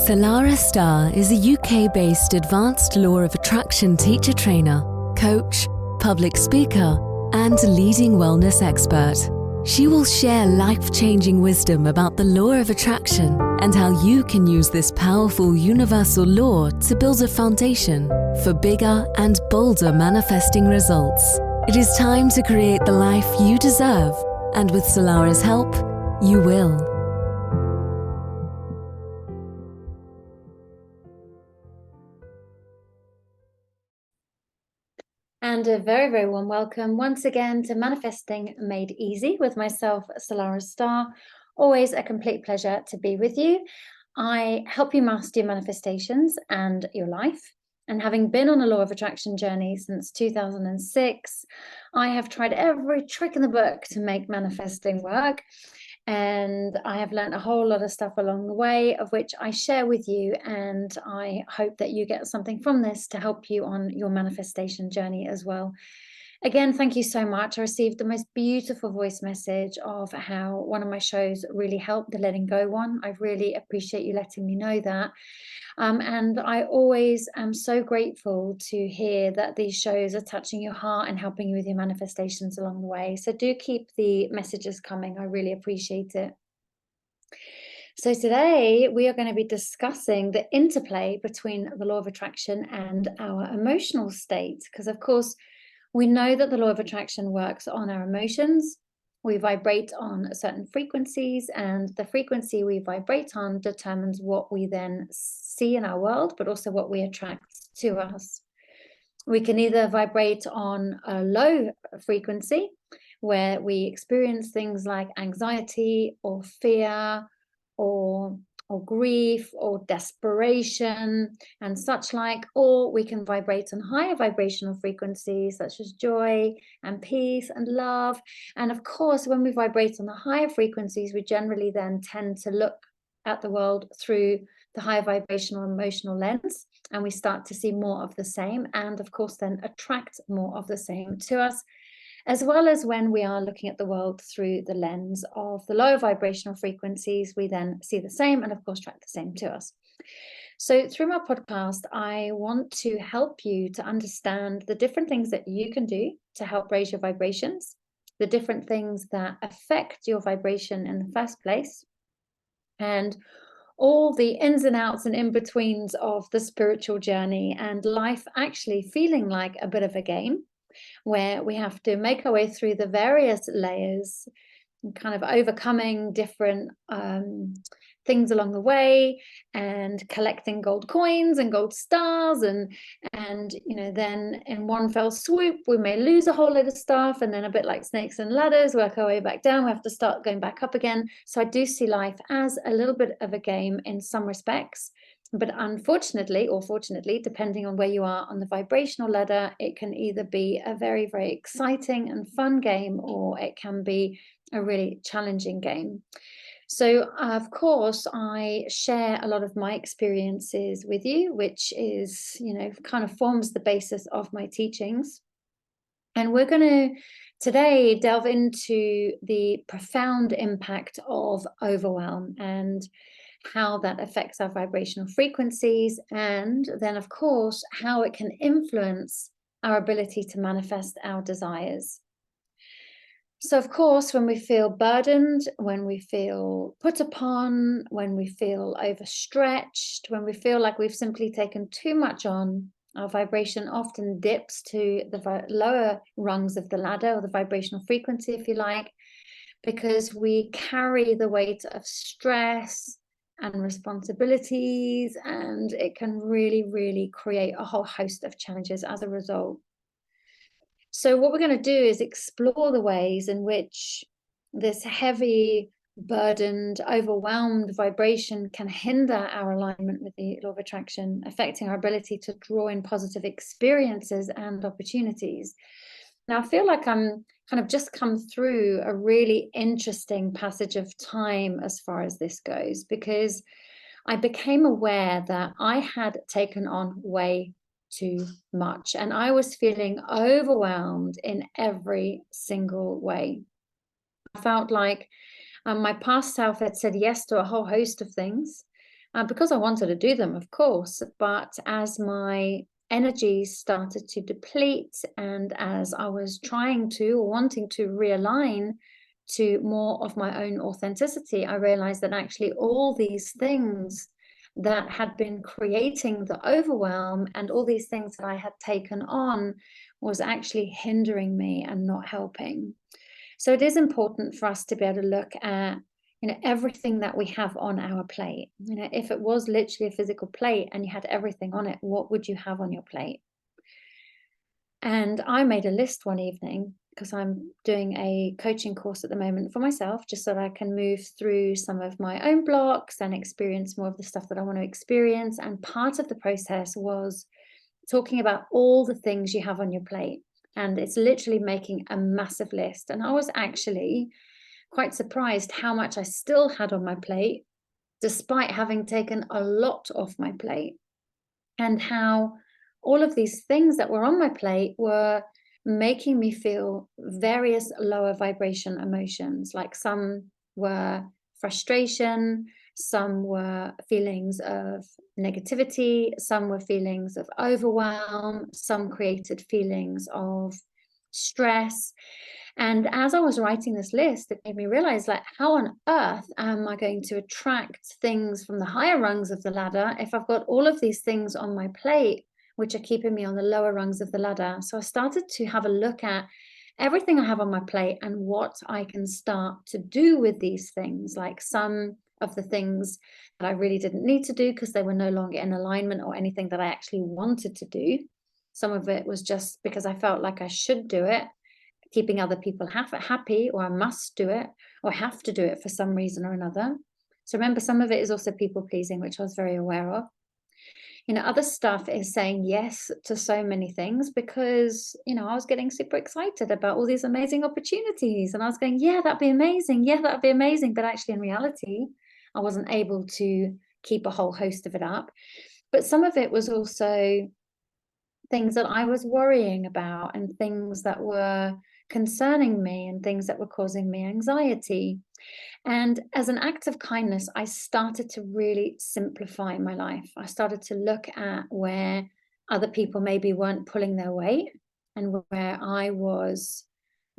Salarah Starre is a UK-based advanced law of attraction teacher trainer, coach, public speaker, and leading wellness expert. She will share life-changing wisdom about the law of attraction and how you can use this powerful universal law to build a foundation for bigger and bolder manifesting results. It is time to create the life you deserve, and with Salarah's help, you will. And a very, very warm welcome once again to Manifesting Made Easy with myself, Salarah Starre. Always a complete pleasure to be with you. I help you master your manifestations and your life. And having been on a law of attraction journey since 2006, I have tried every trick in the book to make manifesting work. And I have learned a whole lot of stuff along the way, of which I share with you, and I hope that you get something from this to help you on your manifestation journey as well. Again, thank you so much. I received the most beautiful voice message of how one of my shows really helped, the Letting Go one. I really appreciate you letting me know that. And I always am so grateful to hear that these shows are touching your heart and helping you with your manifestations along the way. So do keep the messages coming. I really appreciate it. So today we are going to be discussing the interplay between the law of attraction and our emotional state, because of course we know that the law of attraction works on our emotions. We vibrate on certain frequencies, and the frequency we vibrate on determines what we then see in our world, but also what we attract to us. We can either vibrate on a low frequency, where we experience things like anxiety or fear or grief or desperation and such like, or we can vibrate on higher vibrational frequencies such as joy and peace and love. And of course, when we vibrate on the higher frequencies, we generally then tend to look at the world through the higher vibrational emotional lens, and we start to see more of the same, and of course then attract more of the same to us, as well as when we are looking at the world through the lens of the lower vibrational frequencies, we then see the same and of course attract the same to us. So through my podcast, I want to help you to understand the different things that you can do to help raise your vibrations, the different things that affect your vibration in the first place, and all the ins and outs and in-betweens of the spiritual journey and life actually feeling like a bit of a game, where we have to make our way through the various layers, kind of overcoming different things along the way, and collecting gold coins and gold stars, and you know, then in one fell swoop we may lose a whole load of stuff, and then a bit like snakes and ladders, work our way back down, we have to start going back up again. So I do see life as a little bit of a game in some respects. But unfortunately, or fortunately, depending on where you are on the vibrational ladder, it can either be a very, very exciting and fun game, or it can be a really challenging game. So, of course, I share a lot of my experiences with you, which is, you know, kind of forms the basis of my teachings. And we're going to today delve into the profound impact of overwhelm and how that affects our vibrational frequencies, and then of course how it can influence our ability to manifest our desires. So of course, when we feel burdened, when we feel put upon, when we feel overstretched, when we feel like we've simply taken too much on, our vibration often dips to the lower rungs of the ladder, or the vibrational frequency, if you like, because we carry the weight of stress and responsibilities, and it can really, really create a whole host of challenges as a result. So what we're going to do is explore the ways in which this heavy, burdened, overwhelmed vibration can hinder our alignment with the law of attraction, affecting our ability to draw in positive experiences and opportunities. Now, I feel like I'm kind of just come through a really interesting passage of time as far as this goes, because I became aware that I had taken on way too much, and I was feeling overwhelmed in every single way. I felt like my past self had said yes to a whole host of things, because I wanted to do them, of course. But as my energy started to deplete, and as I was trying to or wanting to realign to more of my own authenticity, I realized that actually all these things that had been creating the overwhelm and all these things that I had taken on was actually hindering me and not helping. So it is important for us to be able to look at, everything that we have on our plate. If it was literally a physical plate and you had everything on it, what would you have on your plate? And I made a list one evening, because I'm doing a coaching course at the moment for myself, just so that I can move through some of my own blocks and experience more of the stuff that I want to experience. And part of the process was talking about all the things you have on your plate. And it's literally making a massive list. And I was actually quite surprised how much I still had on my plate, despite having taken a lot off my plate, and how all of these things that were on my plate were making me feel various lower vibration emotions. Like some were frustration, some were feelings of negativity, some were feelings of overwhelm, some created feelings of stress. And as I was writing this list, it made me realize, like, how on earth am I going to attract things from the higher rungs of the ladder if I've got all of these things on my plate, which are keeping me on the lower rungs of the ladder? So I started to have a look at everything I have on my plate and what I can start to do with these things. Like some of the things that I really didn't need to do because they were no longer in alignment or anything that I actually wanted to do. Some of it was just because I felt like I should do it, keeping other people happy, or I must do it, or have to do it for some reason or another. So remember, some of it is also people pleasing, which I was very aware of. Other stuff is saying yes to so many things because, I was getting super excited about all these amazing opportunities. And I was going, yeah, that'd be amazing. Yeah, that'd be amazing. But actually, in reality, I wasn't able to keep a whole host of it up. But some of it was also things that I was worrying about and things that were concerning me and things that were causing me anxiety. And as an act of kindness, I started to really simplify my life. I started to look at where other people maybe weren't pulling their weight and where I was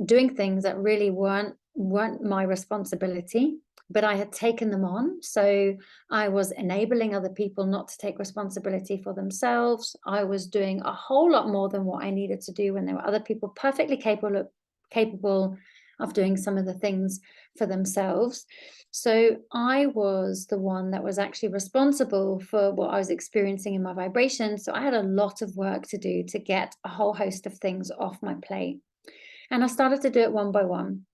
doing things that really weren't my responsibility, but I had taken them on. So I was enabling other people not to take responsibility for themselves. I was doing a whole lot more than what I needed to do when there were other people perfectly capable of doing some of the things for themselves. So I was the one that was actually responsible for what I was experiencing in my vibration. So I had a lot of work to do to get a whole host of things off my plate. And I started to do it one by one.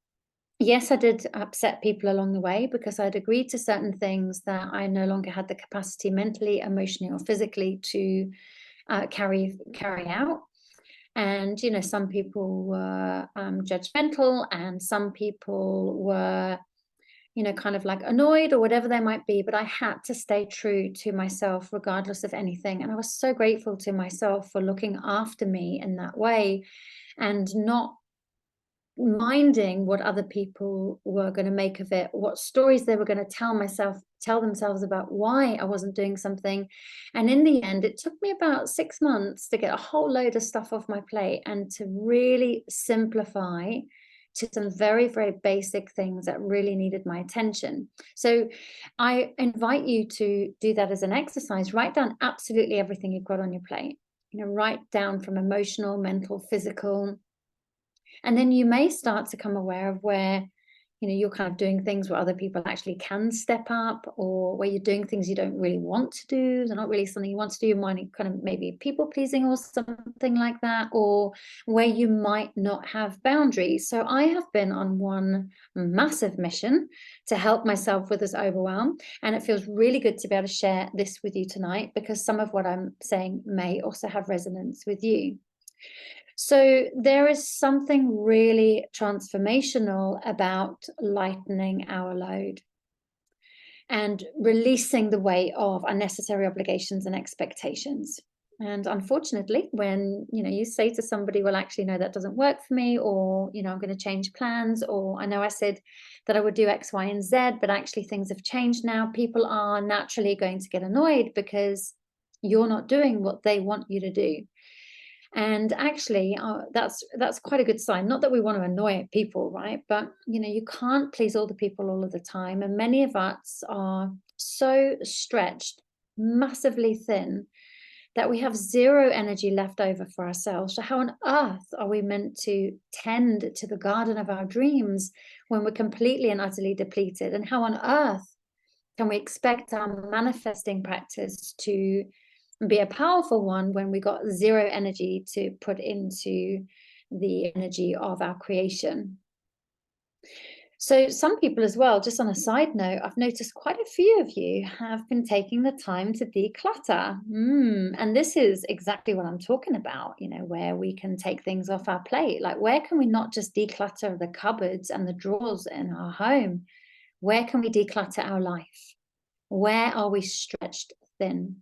Yes, I did upset people along the way because I'd agreed to certain things that I no longer had the capacity mentally, emotionally, or physically to carry out. And, some people were judgmental, and some people were, kind of like annoyed or whatever they might be. But I had to stay true to myself regardless of anything. And I was so grateful to myself for looking after me in that way and not minding what other people were going to make of it, what stories they were going to tell themselves about why I wasn't doing something. And in the end, it took me about 6 months to get a whole load of stuff off my plate and to really simplify to some very, very basic things that really needed my attention. So I invite you to do that as an exercise. Write down absolutely everything you've got on your plate. Write down from emotional, mental, physical. And then you may start to come aware of where, you're kind of doing things where other people actually can step up, or where you're doing things you don't really want to do. They're not really something you want to do. You might kind of maybe people pleasing or something like that, or where you might not have boundaries. So I have been on one massive mission to help myself with this overwhelm. And it feels really good to be able to share this with you tonight, because some of what I'm saying may also have resonance with you. So there is something really transformational about lightening our load and releasing the weight of unnecessary obligations and expectations. And unfortunately, when, you say to somebody, well, actually, no, that doesn't work for me, or, I'm going to change plans, or I know I said that I would do X, Y, and Z, but actually things have changed now, people are naturally going to get annoyed because you're not doing what they want you to do. And actually, that's quite a good sign. Not that we want to annoy people, right? But, you can't please all the people all of the time. And many of us are so stretched, massively thin, that we have zero energy left over for ourselves. So how on earth are we meant to tend to the garden of our dreams when we're completely and utterly depleted? And how on earth can we expect our manifesting practice to be a powerful one when we got zero energy to put into the energy of our creation? So some people as well, just on a side note, I've noticed quite a few of you have been taking the time to declutter. And this is exactly what I'm talking about, where we can take things off our plate. Like, where can we not just declutter the cupboards and the drawers in our home? Where can we declutter our life? Where are we stretched thin?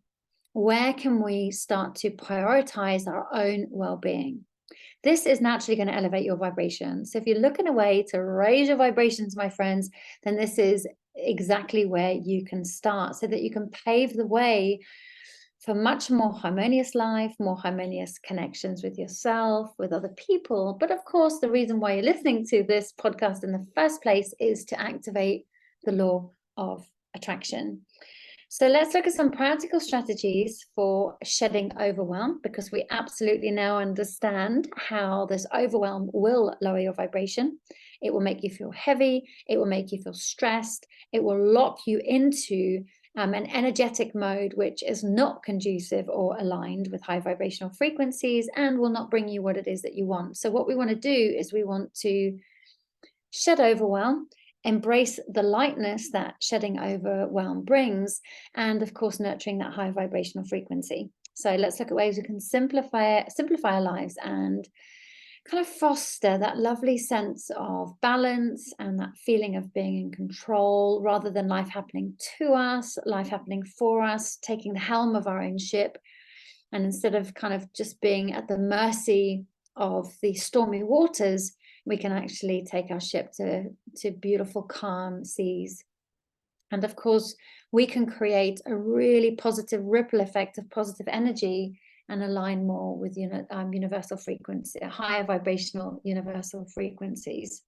Where can we start to prioritize our own well-being? This is naturally going to elevate your vibration. So if you're looking a way to raise your vibrations, my friends, then this is exactly where you can start, so that you can pave the way for much more harmonious life, more harmonious connections with yourself, with other people. But of course, the reason why you're listening to this podcast in the first place is to activate the law of attraction. So let's look at some practical strategies for shedding overwhelm, because we absolutely now understand how this overwhelm will lower your vibration. It will make you feel heavy. It will make you feel stressed. It will lock you into an energetic mode which is not conducive or aligned with high vibrational frequencies, and will not bring you what it is that you want. So what we want to do is we want to shed overwhelm, embrace the lightness that shedding overwhelm brings, and of course nurturing that high vibrational frequency. So let's look at ways we can simplify our lives and kind of foster that lovely sense of balance and that feeling of being in control, rather than life happening to us, life happening for us, taking the helm of our own ship. And instead of kind of just being at the mercy of the stormy waters, we can actually take our ship to beautiful, calm seas. And of course, we can create a really positive ripple effect of positive energy and align more with universal frequency, higher vibrational universal frequencies.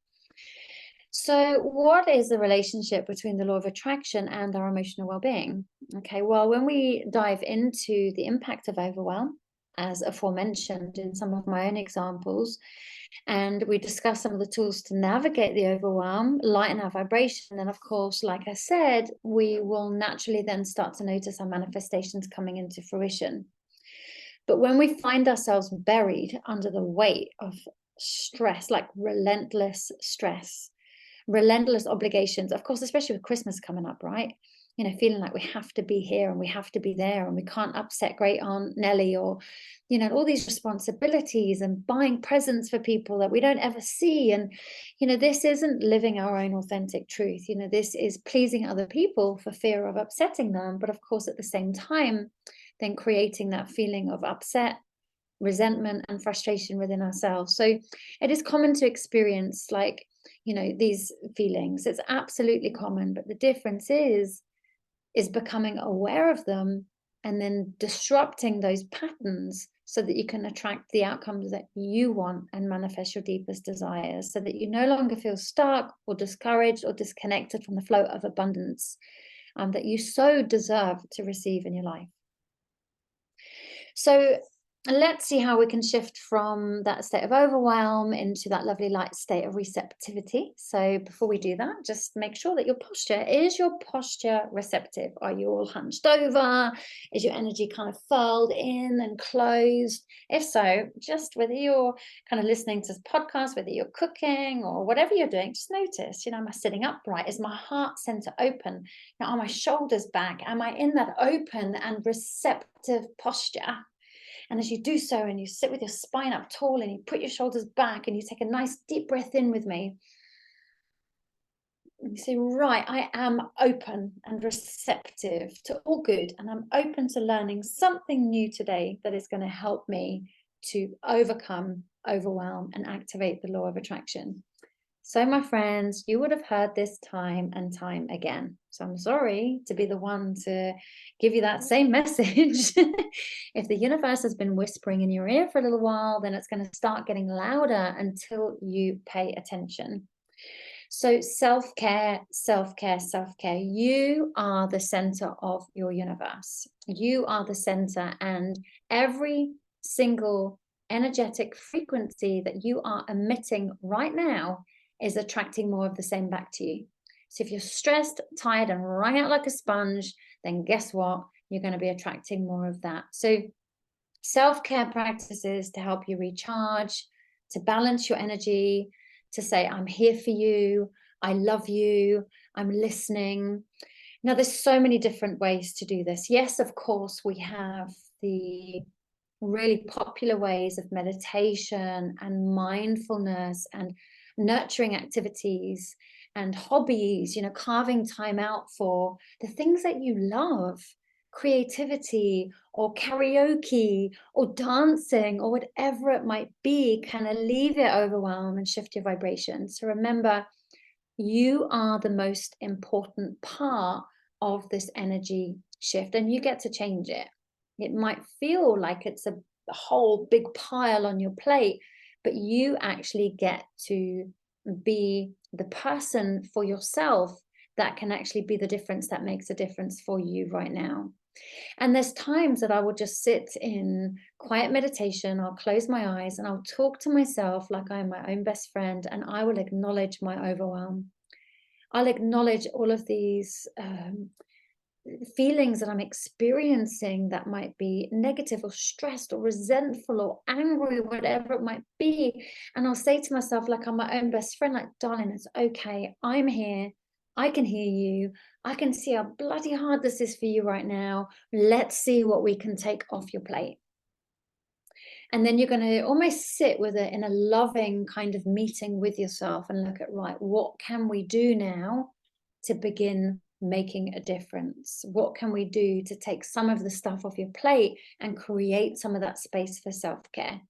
So what is the relationship between the law of attraction and our emotional well-being? Okay, well, when we dive into the impact of overwhelm, as aforementioned in some of my own examples, and we discuss some of the tools to navigate the overwhelm, lighten our vibration, and of course, like I said, we will naturally then start to notice our manifestations coming into fruition. But when we find ourselves buried under the weight of stress, like relentless stress, relentless obligations, of course, especially with Christmas coming up, right? Feeling like we have to be here and we have to be there, and we can't upset great Aunt Nellie, or, all these responsibilities, and buying presents for people that we don't ever see. And, this isn't living our own authentic truth. This is pleasing other people for fear of upsetting them. But of course, at the same time, then creating that feeling of upset, resentment, and frustration within ourselves. So it is common to experience these feelings. It's absolutely common, but the difference is becoming aware of them and then disrupting those patterns so that you can attract the outcomes that you want and manifest your deepest desires, so that you no longer feel stuck or discouraged or disconnected from the flow of abundance that you so deserve to receive in your life. So let's see how we can shift from that state of overwhelm into that lovely light state of receptivity. So before we do that, just make sure that your posture receptive? Are you all hunched over? Is your energy kind of furled in and closed? If so, just whether you're kind of listening to this podcast, whether you're cooking or whatever you're doing, just notice, am I sitting upright? Is my heart center open? Are my shoulders back? Am I in that open and receptive posture? And as you do so, and you sit with your spine up tall, and you put your shoulders back, and you take a nice deep breath in with me, You say, right, I am open and receptive to all good, and I'm open to learning something new today that is going to help me to overcome, overwhelm, and activate the law of attraction. So, my friends, you would have heard this time and time again. So I'm sorry to be the one to give you that same message. If the universe has been whispering in your ear for a little while, then it's going to start getting louder until you pay attention. So self-care, self-care, self-care. You are the center of your universe. You are the center, and every single energetic frequency that you are emitting right now is attracting more of the same back to you. So if you're stressed, tired, and wrung out like a sponge, then guess what? You're going to be attracting more of that. So self-care practices to help you recharge, to balance your energy, to say, I'm here for you, I love you, I'm listening. Now, there's so many different ways to do this. Yes, of course, we have the really popular ways of meditation and mindfulness and nurturing activities and hobbies, carving time out for the things that you love, creativity or karaoke or dancing or whatever it might be, can alleviate overwhelm and shift your vibration. So remember, you are the most important part of this energy shift, and you get to change it. It might feel like it's a whole big pile on your plate, but you actually get to be the person for yourself that can actually be the difference that makes a difference for you right now. And there's times that I will just sit in quiet meditation, I'll close my eyes and I'll talk to myself like I'm my own best friend, and I will acknowledge my overwhelm. I'll acknowledge all of these feelings that I'm experiencing that might be negative or stressed or resentful or angry, whatever it might be. And I'll say to myself, like I'm my own best friend, like, darling, it's okay. I'm here. I can hear you. I can see how bloody hard this is for you right now. Let's see what we can take off your plate. And then you're going to almost sit with it in a loving kind of meeting with yourself and look at, right, what can we do now to begin making a difference? What can we do to take some of the stuff off your plate and create some of that space for self-care?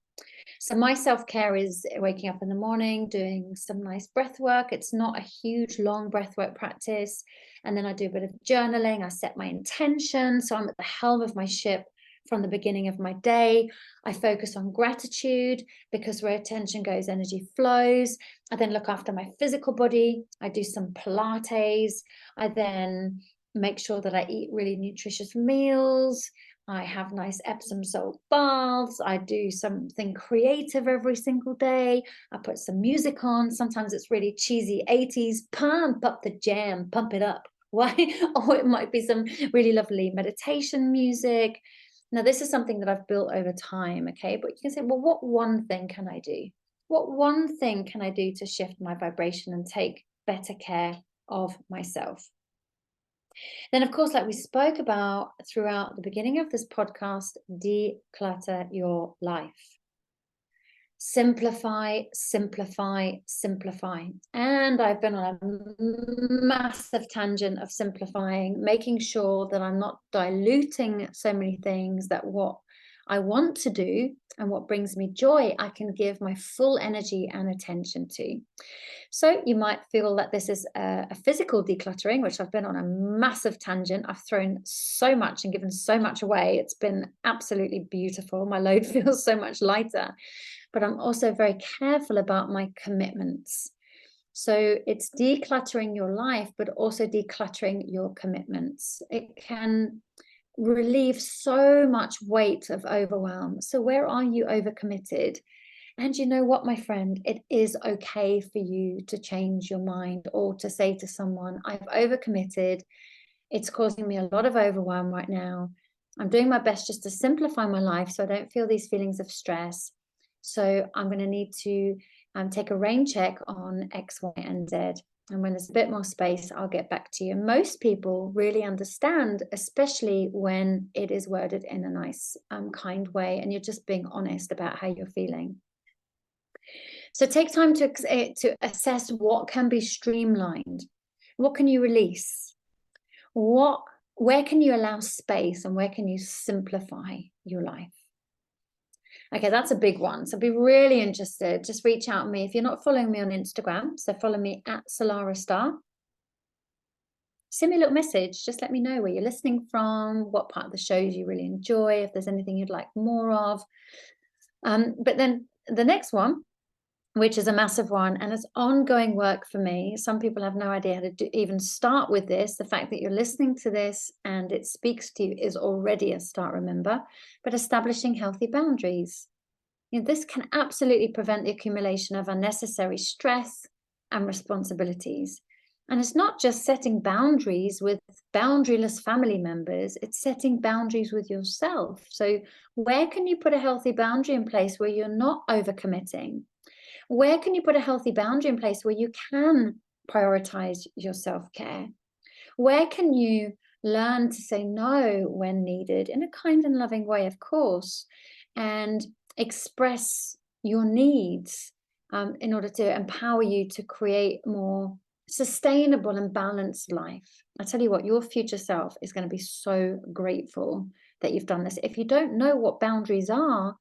So my self-care is waking up in the morning, doing some nice breath work. It's not a huge, long breath work practice. And then I do a bit of journaling. I set my intention. So I'm at the helm of my ship from the beginning of my day. I focus on gratitude, because where attention goes, energy flows. I then look after my physical body. I do some Pilates. I then make sure that I eat really nutritious meals. I have nice Epsom salt baths. I do something creative every single day. I put some music on. Sometimes it's really cheesy 80s. Pump up the jam, pump it up. Why? Or it might be some really lovely meditation music. Now, this is something that I've built over time, okay? But you can say, well, what one thing can I do? What one thing can I do to shift my vibration and take better care of myself? Then, of course, like we spoke about throughout the beginning of this podcast, declutter your life. Simplify, simplify, simplify. And I've been on a massive tangent of simplifying, making sure that I'm not diluting so many things, that what I want to do and what brings me joy, I can give my full energy and attention to. So you might feel that this is a physical decluttering, which I've been on a massive tangent. I've thrown so much and given so much away. It's been absolutely beautiful. My load feels so much lighter. But I'm also very careful about my commitments. So it's decluttering your life, but also decluttering your commitments. It can relieve so much weight of overwhelm. So where are you overcommitted? And you know what, my friend, it is okay for you to change your mind, or to say to someone, I've overcommitted. It's causing me a lot of overwhelm right now. I'm doing my best just to simplify my life so I don't feel these feelings of stress. So I'm going to need to take a rain check on X, Y, and Z. And when there's a bit more space, I'll get back to you. Most people really understand, especially when it is worded in a nice, kind way, and you're just being honest about how you're feeling. So take time to assess what can be streamlined. What can you release? Where can you allow space, and where can you simplify your life? Okay, that's a big one. So be really interested. Just reach out to me. If you're not following me on Instagram, so follow me at Salarah Starre. Send me a little message. Just let me know where you're listening from, what part of the shows you really enjoy, if there's anything you'd like more of. But then the next one, which is a massive one, and it's ongoing work for me. Some people have no idea how to even start with this. The fact that you're listening to this and it speaks to you is already a start, remember. But establishing healthy boundaries. This can absolutely prevent the accumulation of unnecessary stress and responsibilities. And it's not just setting boundaries with boundaryless family members, it's setting boundaries with yourself. So where can you put a healthy boundary in place where you're not overcommitting? Where can you put a healthy boundary in place where you can prioritize your self-care? Where can you learn to say no when needed, in a kind and loving way, of course, and express your needs in order to empower you to create more sustainable and balanced life? I tell you what, your future self is going to be so grateful that you've done this. If you don't know what boundaries are,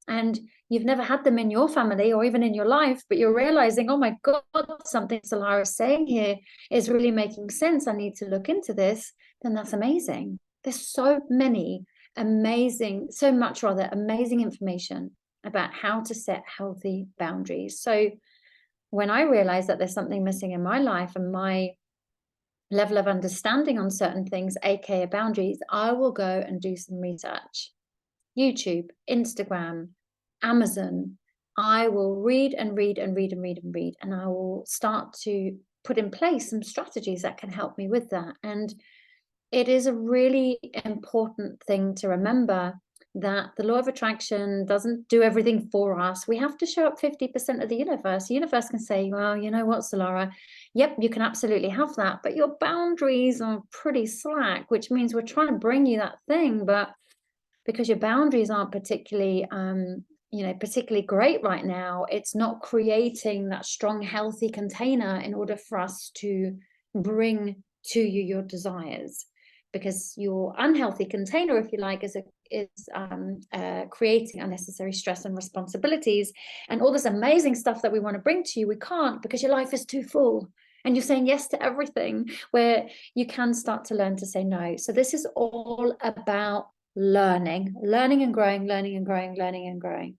and you've never had them in your family or even in your life, but you're realizing, oh my God, something Salarah is saying here is really making sense, I need to look into this, then that's amazing. There's so much amazing information about how to set healthy boundaries. So when I realize that there's something missing in my life and my level of understanding on certain things, aka boundaries, I will go and do some research. YouTube, Instagram, Amazon. I will read and read and read and read and read, and I will start to put in place some strategies that can help me with that. And it is a really important thing to remember that the law of attraction doesn't do everything for us. We have to show up 50% of the universe. The universe can say, well, you know what, Salarah, yep, you can absolutely have that, but your boundaries are pretty slack, which means we're trying to bring you that thing, but because your boundaries aren't particularly particularly great right now, it's not creating that strong, healthy container in order for us to bring to you your desires. Because your unhealthy container, if you like, is creating unnecessary stress and responsibilities, and all this amazing stuff that we want to bring to you, we can't, because your life is too full and you're saying yes to everything, where you can start to learn to say no. So this is all about learning and growing, learning and growing, learning and growing.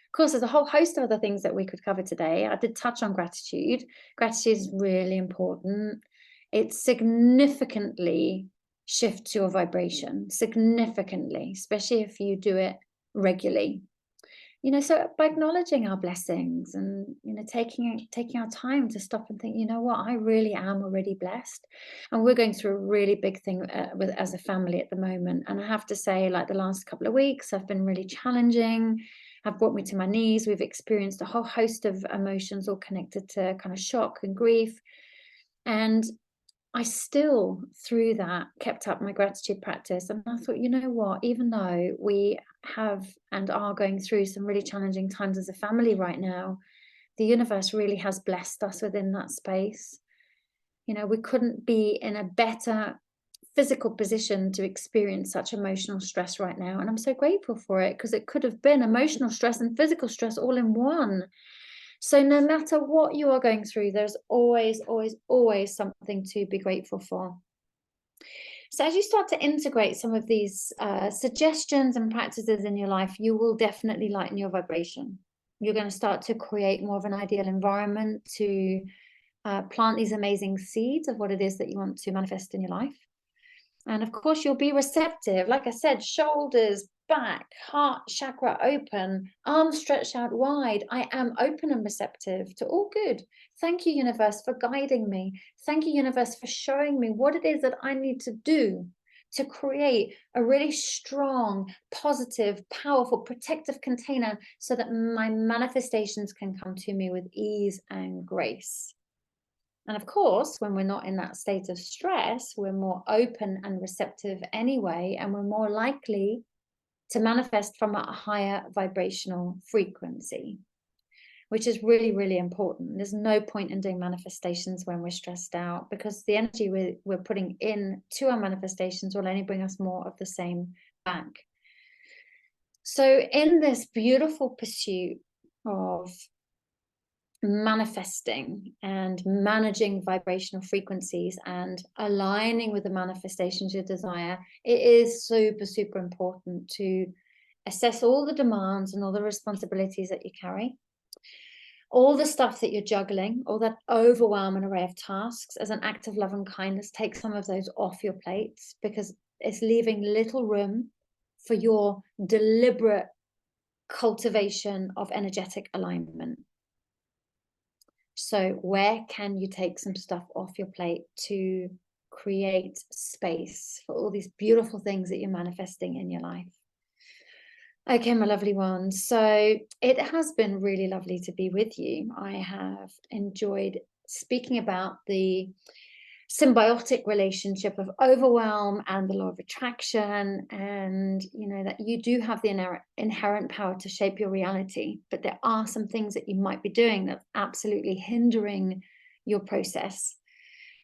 Of course, there's a whole host of other things that we could cover today. I did touch on gratitude. Gratitude is really important. It significantly shifts your vibration, significantly, especially if you do it regularly. So by acknowledging our blessings and, taking our time to stop and think, you know what, I really am already blessed. And we're going through a really big thing as a family at the moment. And I have to say, like, the last couple of weeks have been really challenging, have brought me to my knees. We've experienced a whole host of emotions, all connected to kind of shock and grief. And I still, through that, kept up my gratitude practice. And I thought, you know what, even though we have and are going through some really challenging times as a family right now, the universe really has blessed us within that space. We couldn't be in a better physical position to experience such emotional stress right now. And I'm so grateful for it, because it could have been emotional stress and physical stress all in one. So no matter what you are going through, there's always, always, always something to be grateful for. So as you start to integrate some of these suggestions and practices in your life, you will definitely lighten your vibration. You're going to start to create more of an ideal environment to plant these amazing seeds of what it is that you want to manifest in your life. And of course, you'll be receptive. Like I said, shoulders, back, heart chakra open, arms stretched out wide. I am open and receptive to all good. Thank you, universe, for guiding me. Thank you, universe, for showing me what it is that I need to do to create a really strong, positive, powerful, protective container so that my manifestations can come to me with ease and grace. And of course, when we're not in that state of stress, we're more open and receptive anyway, and we're more likely to manifest from a higher vibrational frequency. which is really, really important. There's no point in doing manifestations when we're stressed out, because the energy we're putting in to our manifestations will only bring us more of the same back. So in this beautiful pursuit of manifesting and managing vibrational frequencies and aligning with the manifestations you desire, it is super, super important to assess all the demands and all the responsibilities that you carry, all the stuff that you're juggling, all that overwhelm and array of tasks. As an act of love and kindness, take some of those off your plates, because it's leaving little room for your deliberate cultivation of energetic alignment. So where can you take some stuff off your plate to create space for all these beautiful things that you're manifesting in your life? Okay, my lovely ones. So it has been really lovely to be with you. I have enjoyed speaking about the symbiotic relationship of overwhelm and the law of attraction, and that you do have the inherent power to shape your reality, but there are some things that you might be doing that's absolutely hindering your process.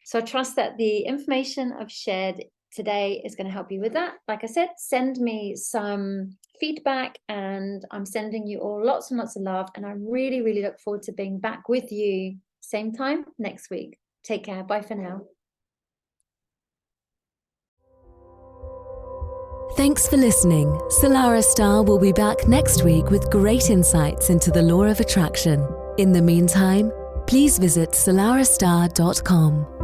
So I trust that the information I've shared today is going to help you with that. Like I said, send me some feedback, and I'm sending you all lots and lots of love, and I really, really look forward to being back with you same time next week. Take care. Bye for now. Thanks for listening. Salarah Starre will be back next week with great insights into the law of attraction. In the meantime, please visit salarahstarre.com.